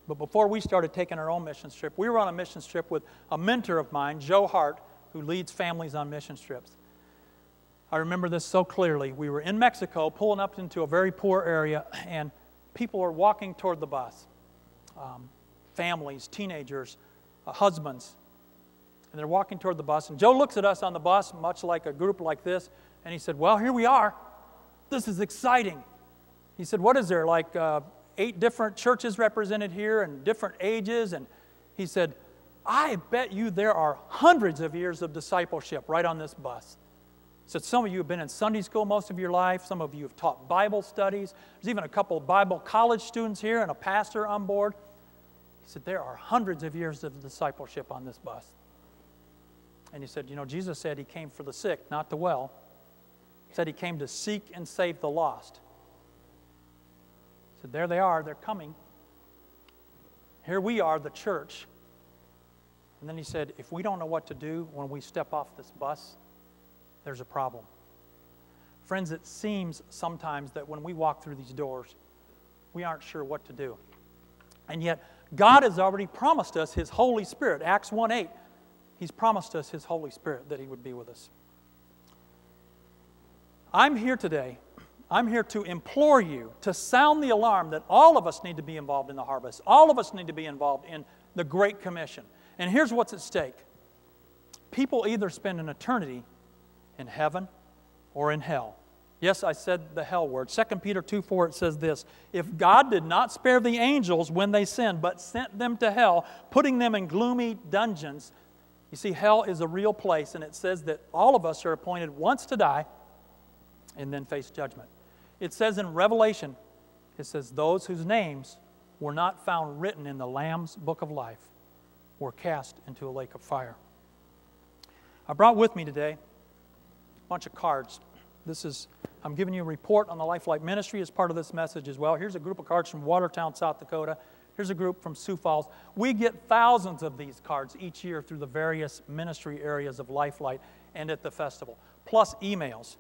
But before we started taking our own mission trip, we were on a mission trip with a mentor of mine, Joe Hart, who leads families on mission trips. I remember this so clearly. We were in Mexico, pulling up into a very poor area, and people were walking toward the bus. Families, teenagers, husbands. And they're walking toward the bus. And Joe looks at us on the bus, much like a group like this, and he said, well, here we are. This is exciting. He said, what is there, like 8 different churches represented here and different ages? And he said, I bet you there are hundreds of years of discipleship right on this bus. He said, some of you have been in Sunday school most of your life. Some of you have taught Bible studies. There's even a couple of Bible college students here and a pastor on board. He said, there are hundreds of years of discipleship on this bus. And he said, you know, Jesus said he came for the sick, not the well. He said he came to seek and save the lost. He said, there they are, they're coming. Here we are, the church. And then he said, if we don't know what to do when we step off this bus, there's a problem. Friends, it seems sometimes that when we walk through these doors, we aren't sure what to do. And yet, God has already promised us His Holy Spirit. Acts 1:8, He's promised us His Holy Spirit that He would be with us. I'm here today. I'm here to implore you to sound the alarm that all of us need to be involved in the harvest. All of us need to be involved in the Great Commission. And here's what's at stake. People either spend an eternity in heaven or in hell. Yes, I said the hell word. 2 Peter 2:4, it says this, if God did not spare the angels when they sinned, but sent them to hell, putting them in gloomy dungeons. You see, hell is a real place, and it says that all of us are appointed once to die and then face judgment. It says in Revelation, it says, those whose names were not found written in the Lamb's book of life were cast into a lake of fire. I brought with me today a bunch of cards. I'm giving you a report on the LifeLight ministry as part of this message as well. Here's a group of cards from Watertown, South Dakota. Here's a group from Sioux Falls. We get thousands of these cards each year through the various ministry areas of LifeLight and at the festival, plus emails.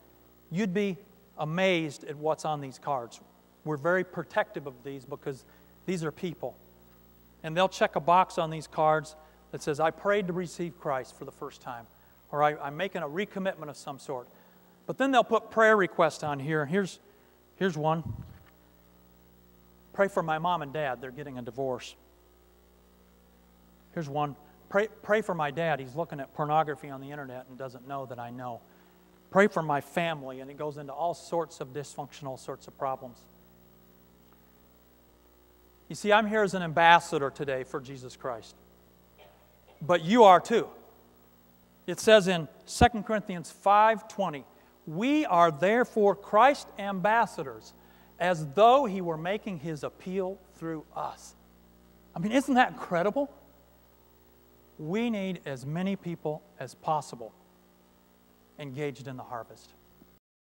You'd be amazed at what's on these cards. We're very protective of these because these are people. And they'll check a box on these cards that says, I prayed to receive Christ for the first time, or I'm making a recommitment of some sort. But then they'll put prayer requests on here. Here's one. Pray for my mom and dad. They're getting a divorce. Here's one. Pray for my dad. He's looking at pornography on the internet and doesn't know that I know. Pray for my family. And it goes into all sorts of dysfunctional sorts of problems. You see, I'm here as an ambassador today for Jesus Christ. But you are too. It says in 2 Corinthians 5:20, we are therefore Christ's ambassadors, as though He were making His appeal through us. I mean, isn't that incredible? We need as many people as possible engaged in the harvest.